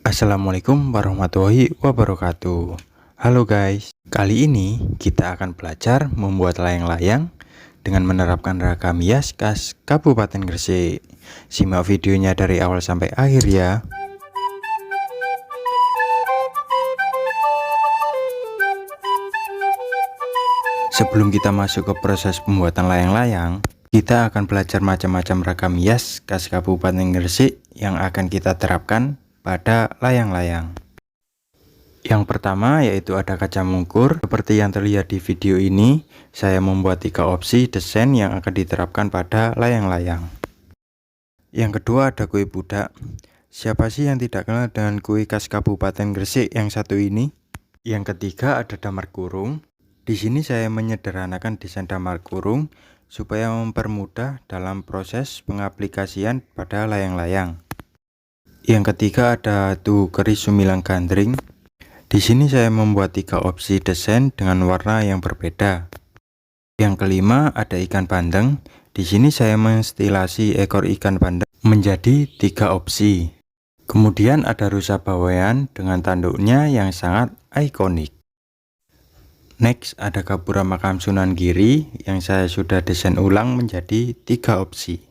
Assalamualaikum warahmatullahi wabarakatuh. Halo guys, kali ini kita akan belajar membuat layang-layang dengan menerapkan ragam hias khas Kabupaten Gresik. Simak videonya dari awal sampai akhir ya. Sebelum kita masuk ke proses pembuatan layang-layang, kita akan belajar macam-macam ragam hias khas Kabupaten Gresik yang akan kita terapkan pada layang-layang. Yang pertama yaitu ada kaca mungkur. Seperti yang terlihat di video ini, saya membuat 3 opsi desain yang akan diterapkan pada layang-layang. Yang kedua ada kue budak. Siapa sih yang tidak kenal dengan kue khas Kabupaten Gresik yang satu ini? Yang ketiga ada damar kurung. Di sini saya menyederhanakan desain damar kurung supaya mempermudah dalam proses pengaplikasian pada layang-layang. Yang ketiga ada tuh keris sumilang gandring. Di sini saya membuat 3 opsi desain dengan warna yang berbeda. Yang kelima ada ikan bandeng. Di sini saya menstilasi ekor ikan bandeng menjadi 3 opsi. Kemudian ada rusa bawean dengan tanduknya yang sangat ikonik. Next ada gapura makam Sunan Giri yang saya sudah desain ulang menjadi 3 opsi.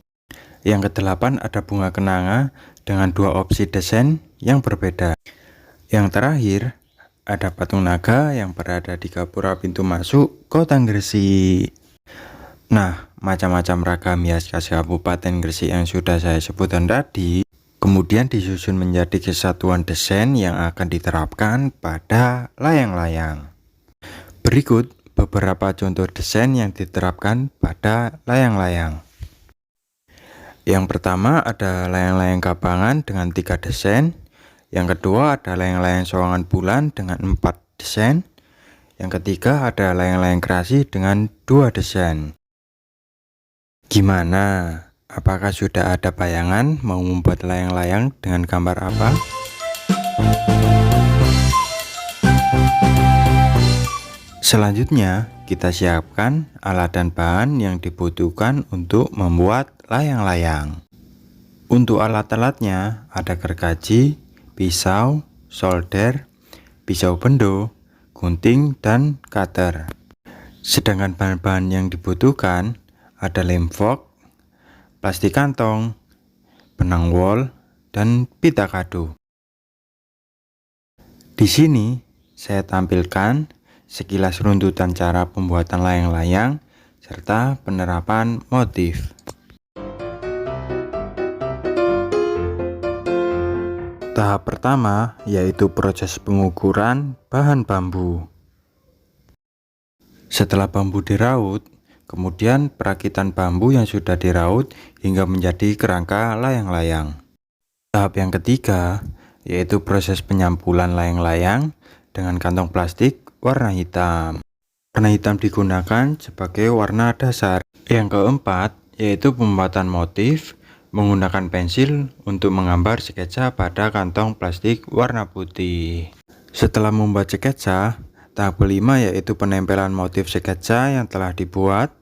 Yang kedelapan ada bunga kenanga dengan 2 opsi desain yang berbeda. Yang terakhir ada patung naga yang berada di gapura pintu masuk Kota Gresik. Nah, macam-macam ragam hias khas Kabupaten Gresik yang sudah saya sebutkan tadi kemudian disusun menjadi kesatuan desain yang akan diterapkan pada layang-layang. Berikut beberapa contoh desain yang diterapkan pada layang-layang. Yang pertama ada layang-layang kabangan dengan 3 desain. Yang kedua ada layang-layang sawangan bulan dengan 4 desain. Yang ketiga ada layang-layang gerasi dengan 2 desain. Gimana? Apakah sudah ada bayangan mau membuat layang-layang dengan gambar apa? Selanjutnya kita siapkan alat dan bahan yang dibutuhkan untuk membuat layang-layang. Untuk alat-alatnya ada gergaji, pisau, solder, pisau bendo, gunting, dan cutter. Sedangkan bahan-bahan yang dibutuhkan ada lem fork, plastik kantong, benang wol, dan pita kado. Di sini saya tampilkan sekilas runtutan cara pembuatan layang-layang serta penerapan motif. Tahap pertama yaitu proses pengukuran bahan bambu. Setelah bambu diraut, kemudian perakitan bambu yang sudah diraut hingga menjadi kerangka layang-layang. Tahap yang ketiga yaitu proses penyampulan layang-layang dengan kantong plastik warna hitam. Warna hitam digunakan sebagai warna dasar. Yang keempat yaitu pembuatan motif menggunakan pensil untuk menggambar sketsa pada kantong plastik warna putih. Setelah membuat sketsa, tahap kelima yaitu penempelan motif sketsa yang telah dibuat,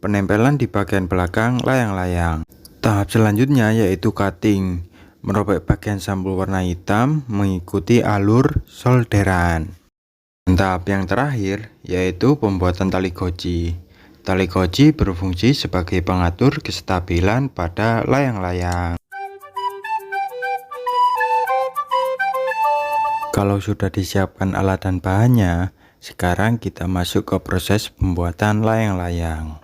penempelan di bagian belakang layang-layang. Tahap selanjutnya yaitu cutting, merobek bagian sampul warna hitam mengikuti alur solderan. Dan tahap yang terakhir yaitu pembuatan tali goji. Tali goji berfungsi sebagai pengatur kestabilan pada layang-layang. Kalau sudah disiapkan alat dan bahannya, sekarang kita masuk ke proses pembuatan layang-layang.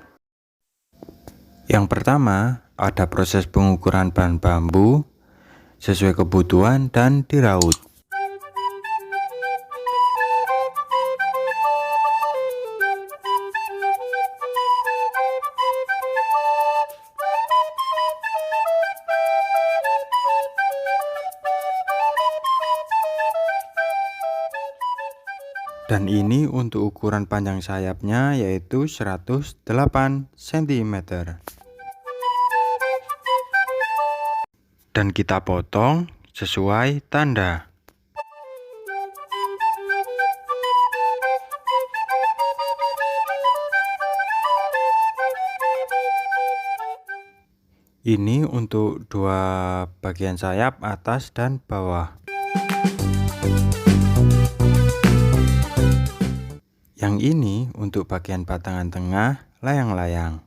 Yang pertama, ada proses pengukuran bahan bambu sesuai kebutuhan dan diraut. Dan ini untuk ukuran panjang sayapnya yaitu 108 cm. Dan kita potong sesuai tanda. Ini untuk 2 bagian sayap atas dan bawah. Yang ini untuk bagian batangan tengah layang-layang.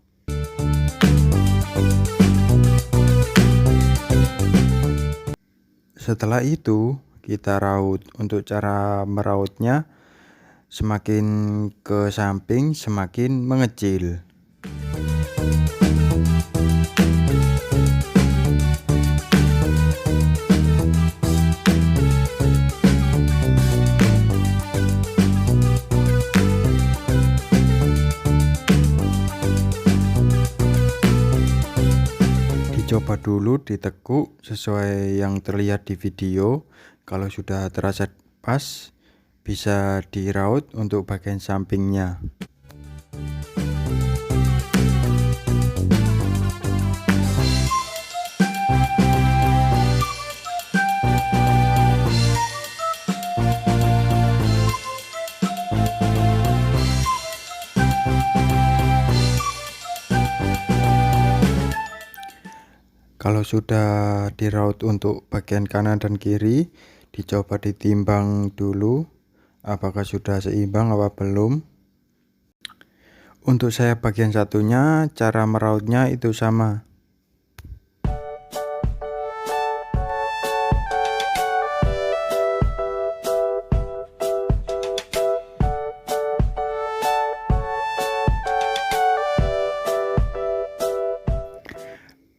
Setelah itu kita raut. Untuk cara merautnya, semakin ke samping semakin mengecil. Coba dulu ditekuk sesuai yang terlihat di video. Kalau sudah terasa pas, bisa diraut untuk bagian sampingnya. Kalau sudah diraut untuk bagian kanan dan kiri, dicoba ditimbang dulu apakah sudah seimbang apa belum. Untuk saya bagian satunya, cara merautnya itu sama.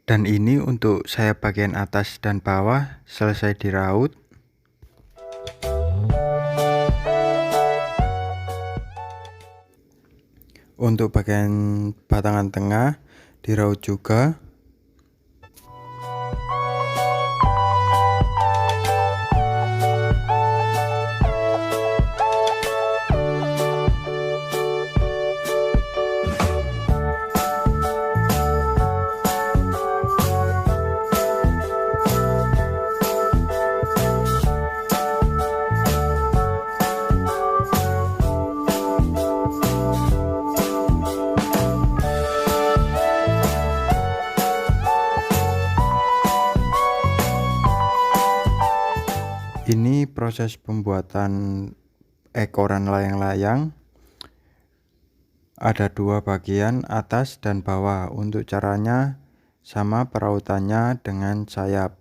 Dan ini untuk saya bagian atas dan bawah selesai diraut. Untuk bagian batangan tengah diraut juga. Ini proses pembuatan ekoran layang-layang. Ada dua bagian, atas dan bawah. Untuk caranya sama perautannya dengan sayap.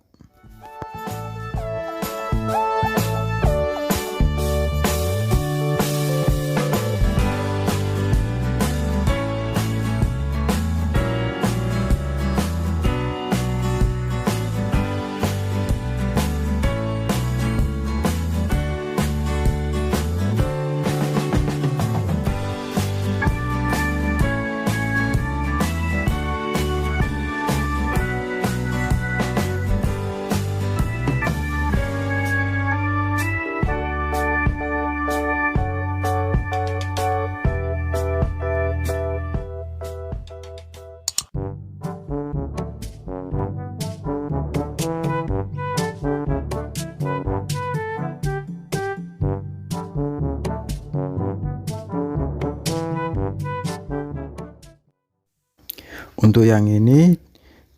Untuk yang ini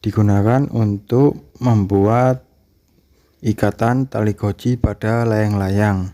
digunakan untuk membuat ikatan tali goji pada layang-layang.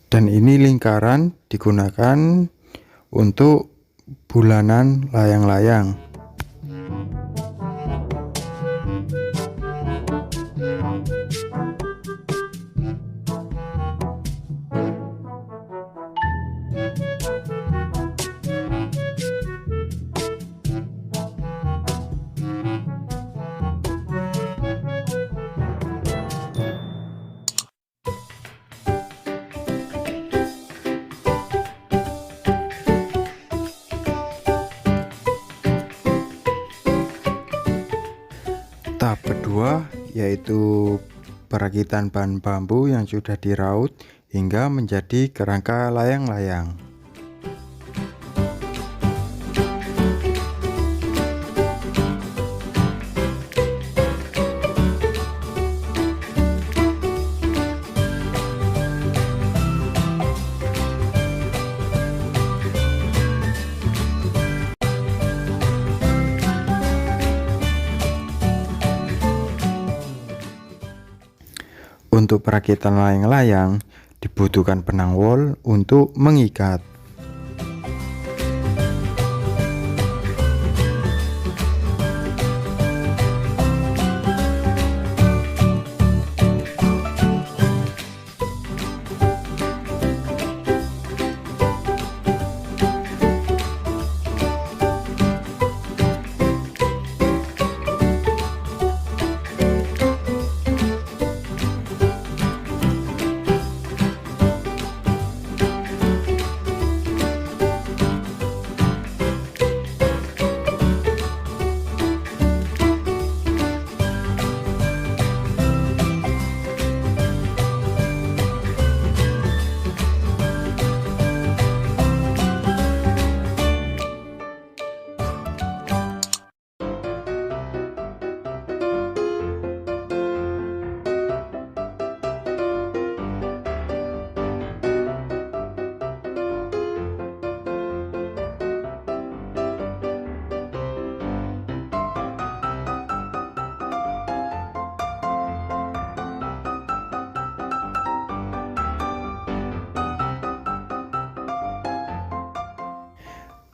Dan ini lingkaran digunakan untuk bulanan layang-layang. Tahap kedua yaitu perakitan bahan bambu yang sudah diraut hingga menjadi kerangka layang-layang. Untuk perakitan layang-layang dibutuhkan benang wol untuk mengikat.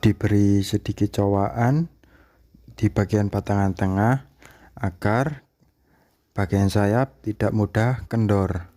Diberi sedikit cowakan di bagian batangan tengah agar bagian sayap tidak mudah kendor.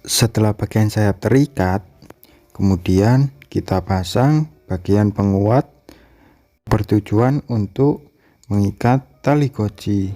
Setelah bagian sayap terikat, kemudian kita pasang bagian penguat bertujuan untuk mengikat tali goji.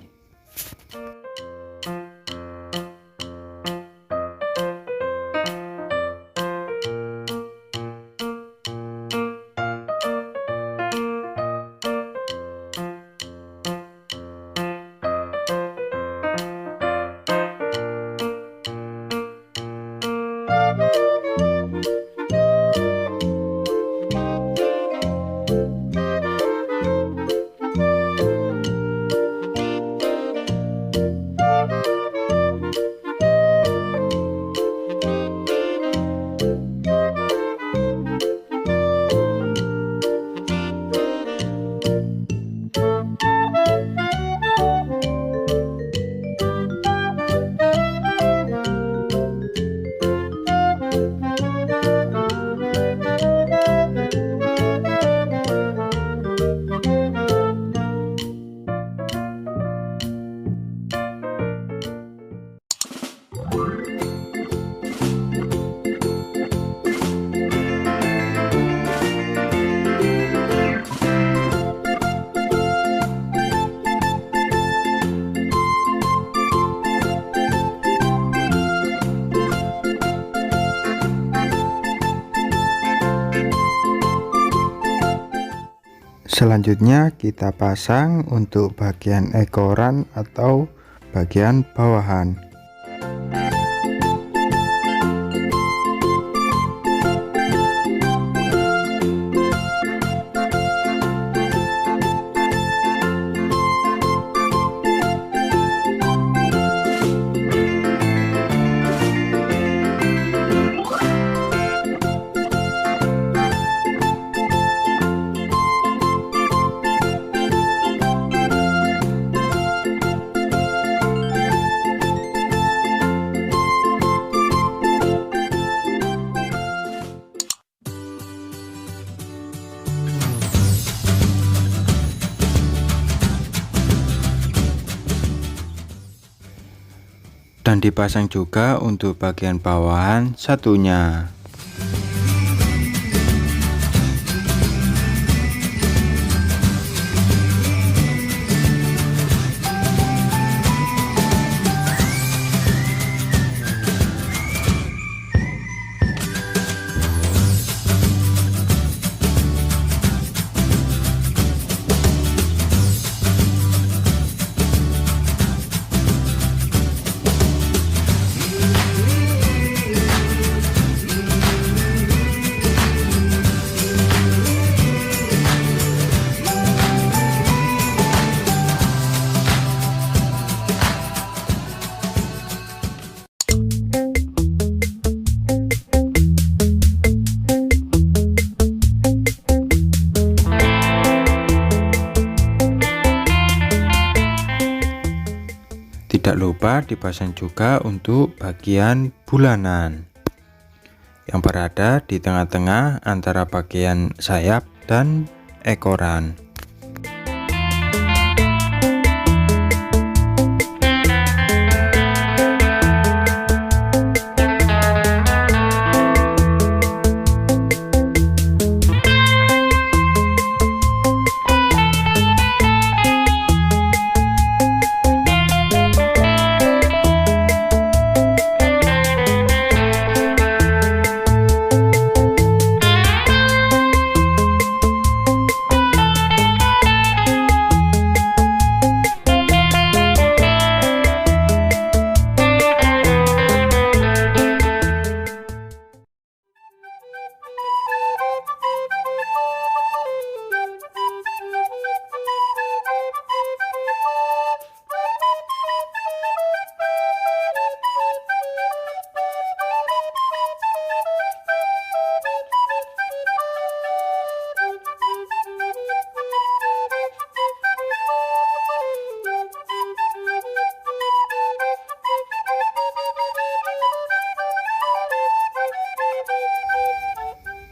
Selanjutnya kita pasang untuk bagian ekoran atau bagian bawahan. Dan dipasang juga untuk bagian bawahan satunya. Tidak lupa dipasang juga untuk bagian bulanan yang berada di tengah-tengah antara bagian sayap dan ekoran.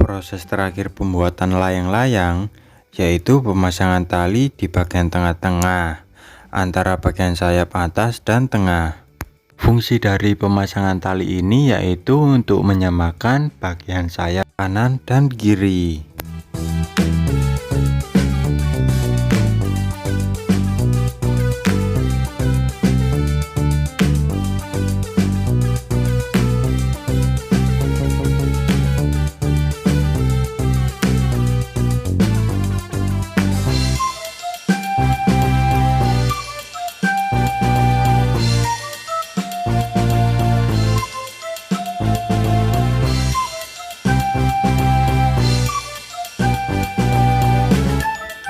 Proses terakhir pembuatan layang-layang yaitu pemasangan tali di bagian tengah-tengah antara bagian sayap atas dan tengah. Fungsi dari pemasangan tali ini yaitu untuk menyamakan bagian sayap kanan dan kiri.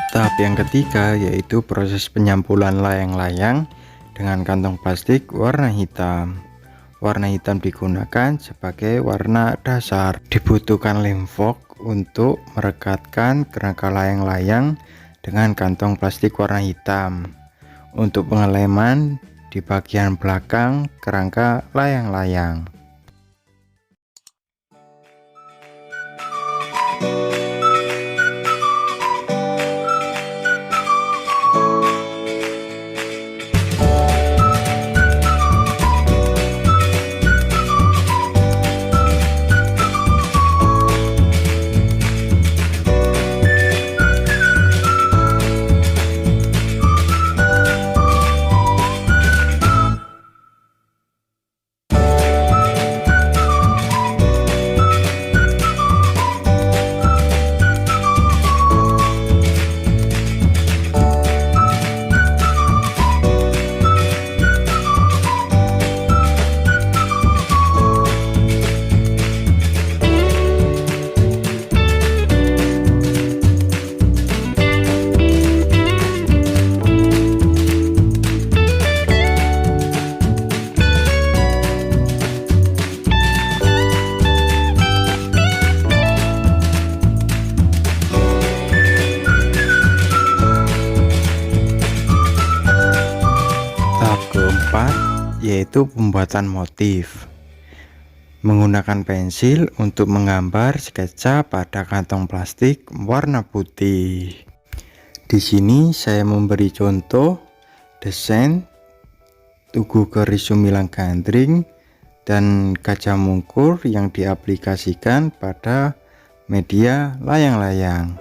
Tahap yang ketiga yaitu proses penyampulan layang-layang dengan kantong plastik warna hitam. Warna hitam digunakan sebagai warna dasar. Dibutuhkan lem fok untuk merekatkan kerangka layang-layang dengan kantong plastik warna hitam. Untuk pengeleman di bagian belakang kerangka layang-layang. Keempat yaitu pembuatan motif menggunakan pensil untuk menggambar sketsa pada kantong plastik warna putih. Di sini saya memberi contoh desain tugu keris sumilang gandring dan kaca mungkur yang diaplikasikan pada media layang-layang.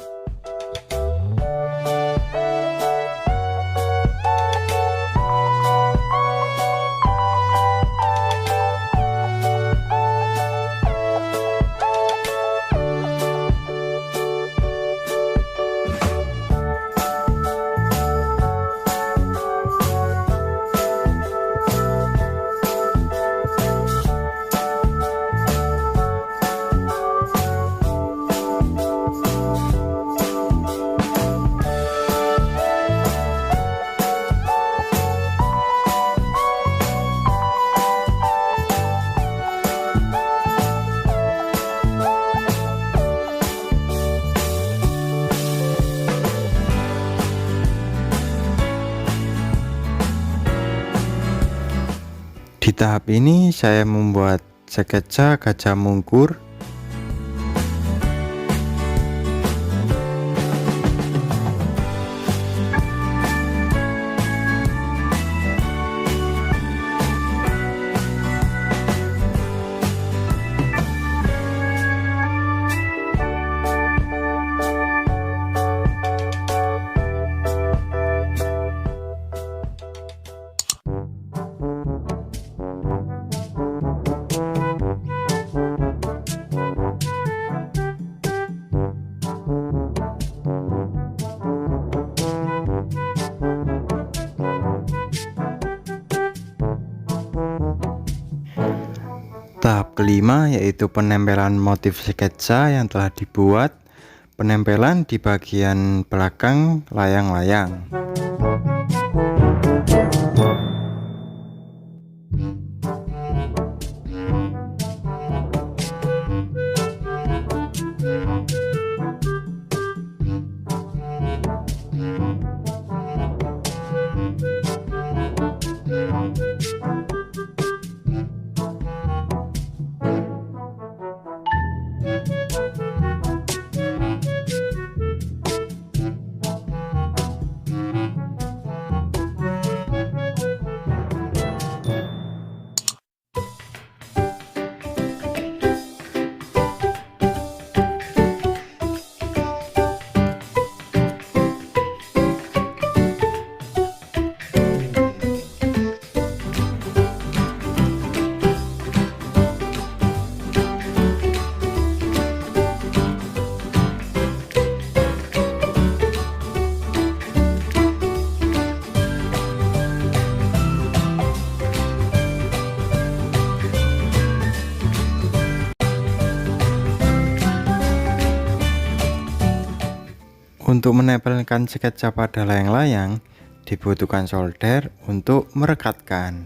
Di tahap ini saya membuat sketsa gajah mungkur. Tahap kelima yaitu penempelan motif sketsa yang telah dibuat, penempelan di bagian belakang layang-layang. Untuk menempelkan sketsa pada layang-layang, dibutuhkan solder untuk merekatkan.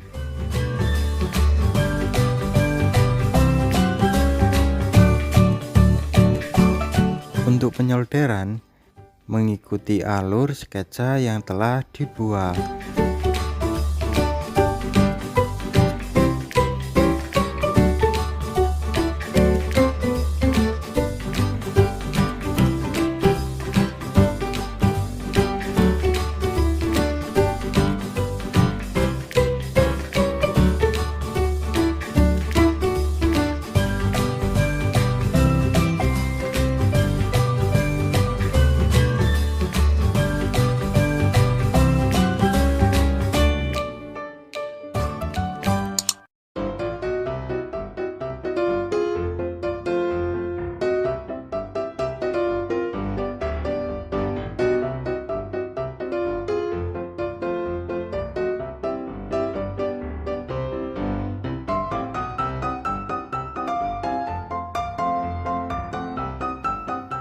Untuk penyolderan, mengikuti alur sketsa yang telah dibuat.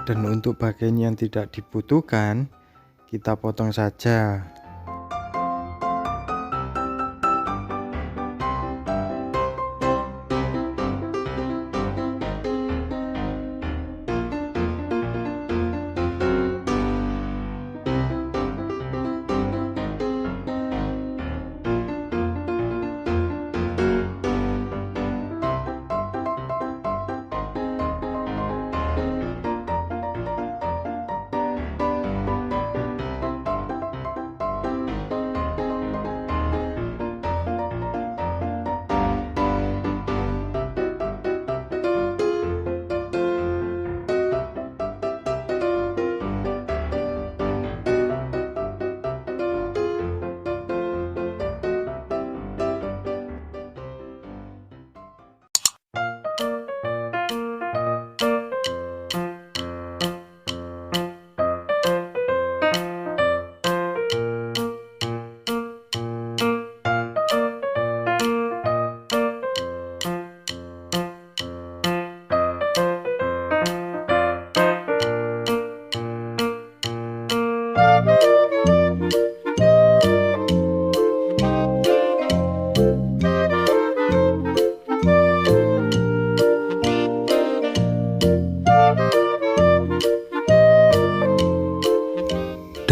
Dan untuk bagian yang tidak dibutuhkan, kita potong saja.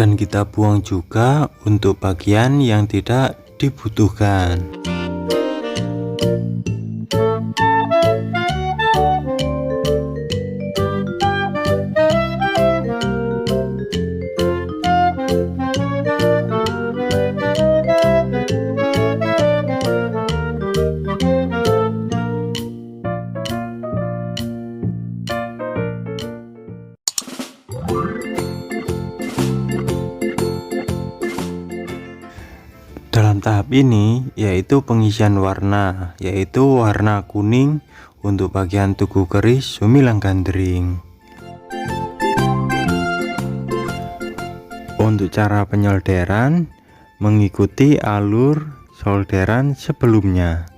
Dan kita buang juga untuk bagian yang tidak dibutuhkan. ini yaitu pengisian warna, yaitu warna kuning untuk bagian tugu keris sumilang gandring. Untuk cara penyolderan, mengikuti alur solderan sebelumnya.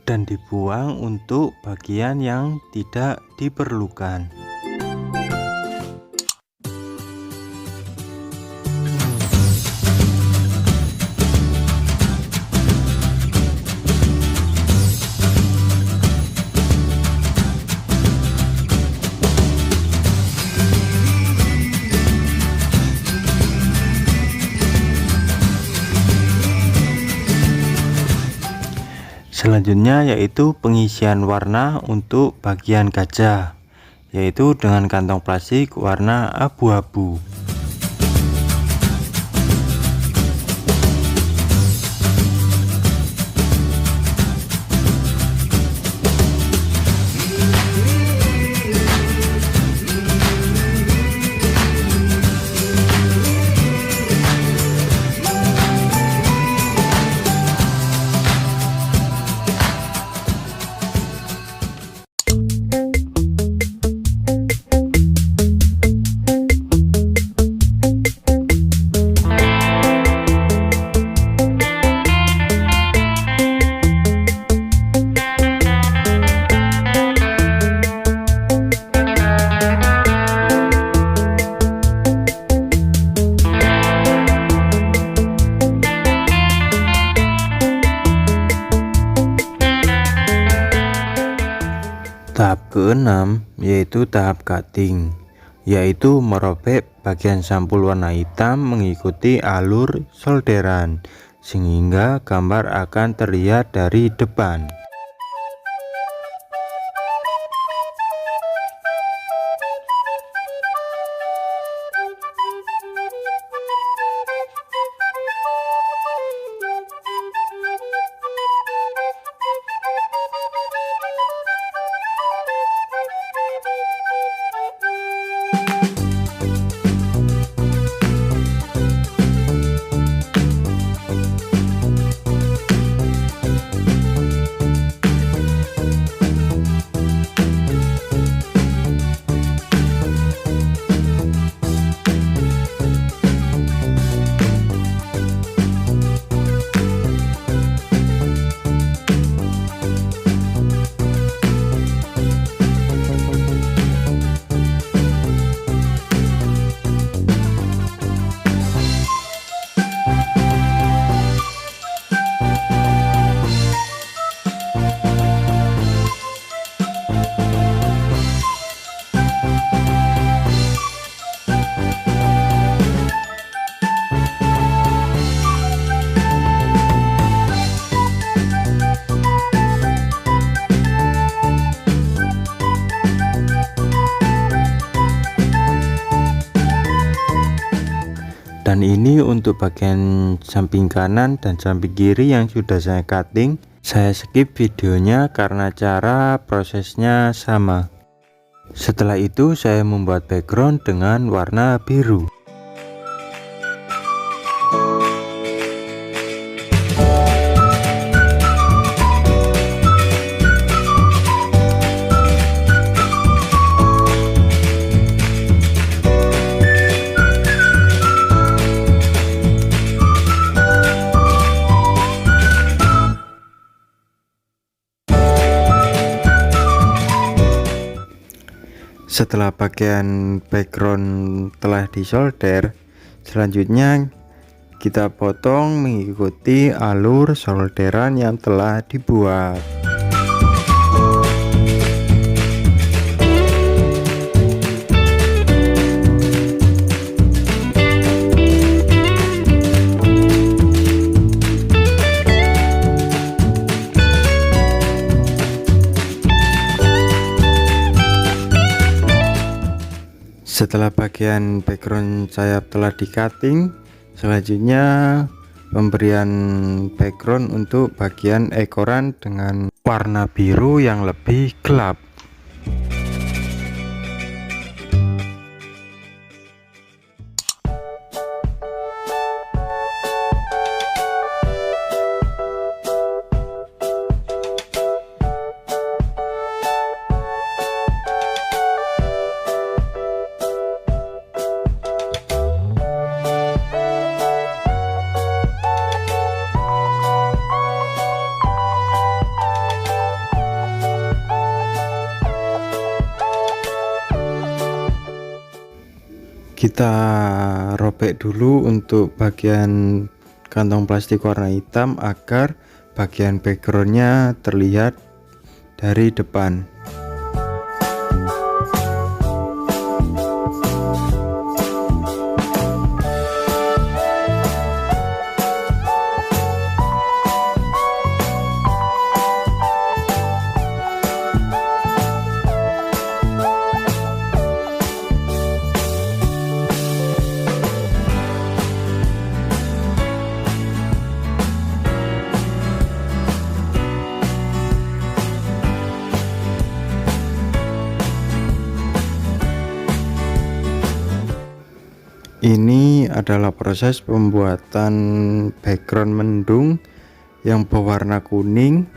Dan dibuang untuk bagian yang tidak diperlukan. Selanjutnya yaitu pengisian warna untuk bagian gajah, yaitu dengan kantong plastik warna abu-abu. Tahap keenam yaitu tahap cutting, yaitu merobek bagian sampul warna hitam mengikuti alur solderan sehingga gambar akan terlihat dari depan. Dan ini untuk bagian samping kanan dan samping kiri yang sudah saya cutting. Saya skip videonya karena cara prosesnya sama. Setelah itu saya membuat background dengan warna biru. Setelah bagian background telah disolder, selanjutnya kita potong mengikuti alur solderan yang telah dibuat. Setelah bagian background sayap telah di cutting, selanjutnya pemberian background untuk bagian ekoran dengan warna biru yang lebih gelap. Kita robek dulu untuk bagian kantong plastik warna hitam agar bagian backgroundnya terlihat dari depan. Ini adalah proses pembuatan background mendung yang berwarna kuning.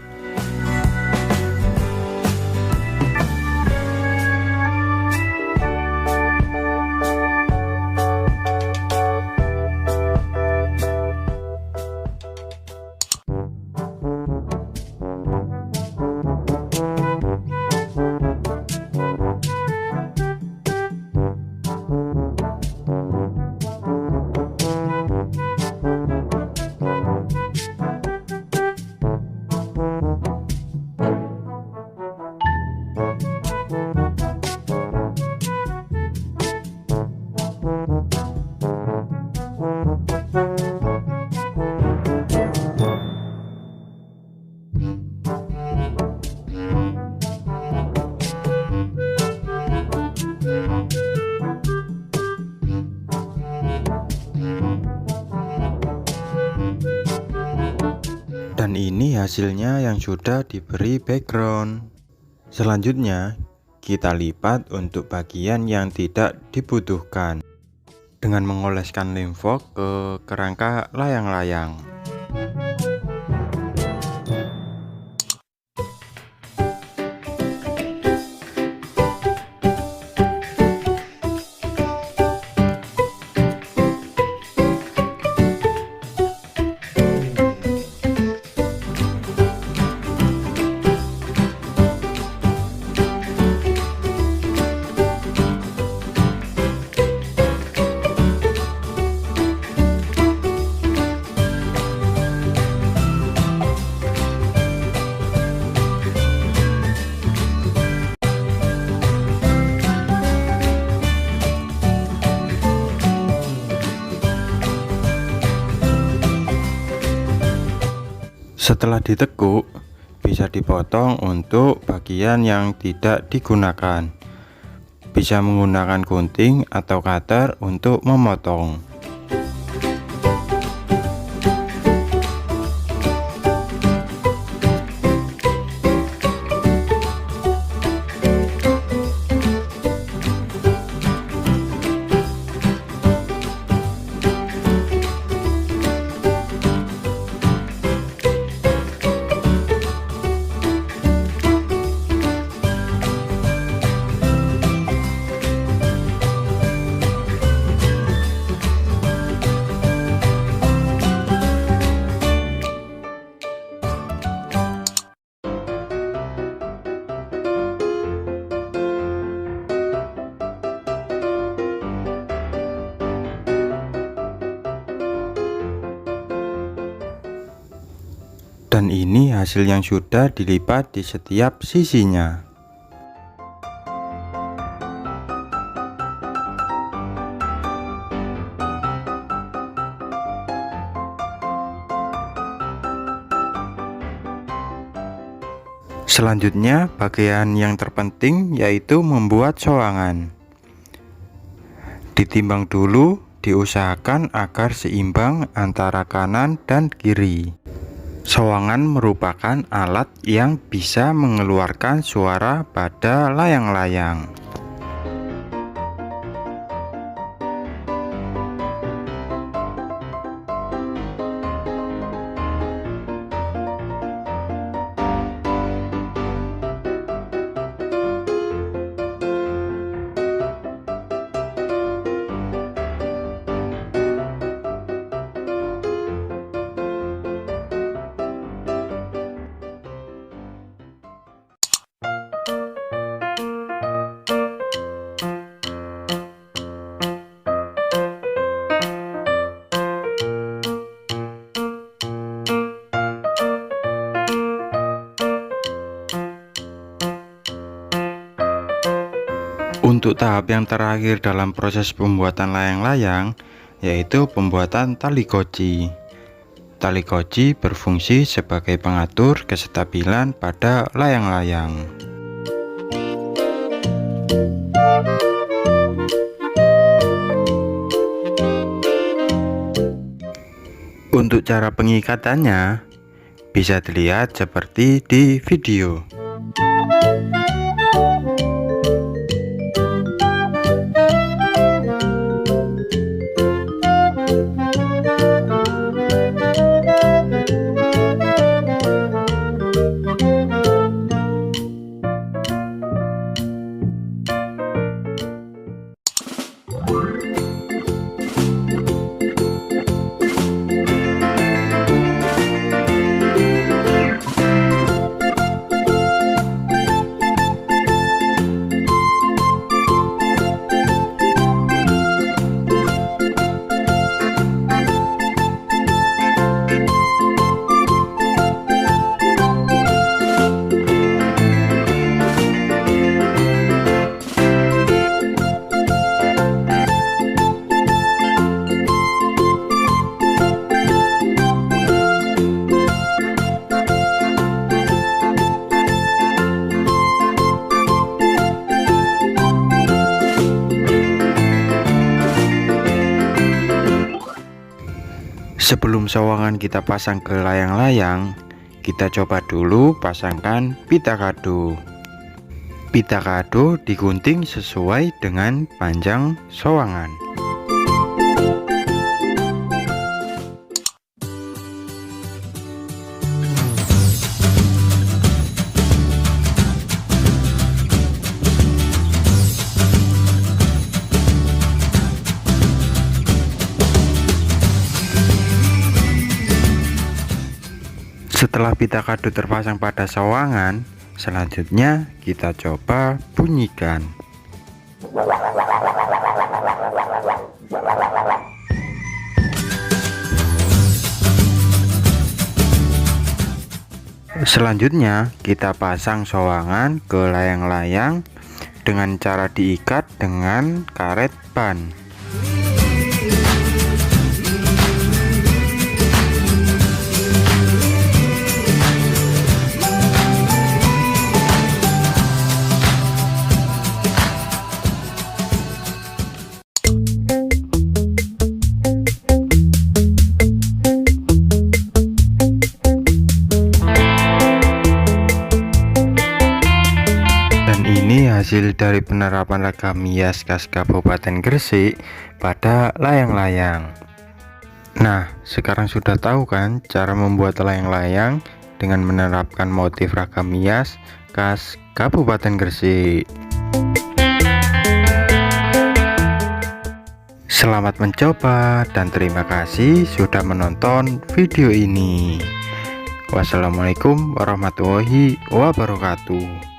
Dan ini hasilnya yang sudah diberi background. Selanjutnya kita lipat untuk bagian yang tidak dibutuhkan dengan mengoleskan lem foil ke kerangka layang-layang. Setelah ditekuk, bisa dipotong untuk bagian yang tidak digunakan. Bisa menggunakan gunting atau cutter untuk memotong. Dan ini hasil yang sudah dilipat di setiap sisinya. Selanjutnya bagian yang terpenting yaitu membuat soangan. Ditimbang dulu, diusahakan agar seimbang antara kanan dan kiri. Sawangan merupakan alat yang bisa mengeluarkan suara pada layang-layang. Untuk tahap yang terakhir dalam proses pembuatan layang-layang, yaitu pembuatan tali koci. Tali koci berfungsi sebagai pengatur kestabilan pada layang-layang. Untuk cara pengikatannya, bisa dilihat seperti di video. Sebelum sawangan kita pasang ke layang-layang, kita coba dulu pasangkan pita kado. Pita kado digunting sesuai dengan panjang sawangan. Setelah pita kado terpasang pada sawangan, selanjutnya kita coba bunyikan. Selanjutnya kita pasang sawangan ke layang-layang dengan cara diikat dengan karet ban. Ini hasil dari penerapan ragam hias khas Kabupaten Gresik pada layang-layang. Nah, sekarang sudah tahu kan cara membuat layang-layang dengan menerapkan motif ragam hias khas Kabupaten Gresik. Selamat mencoba dan terima kasih sudah menonton video ini. Wassalamualaikum warahmatullahi wabarakatuh.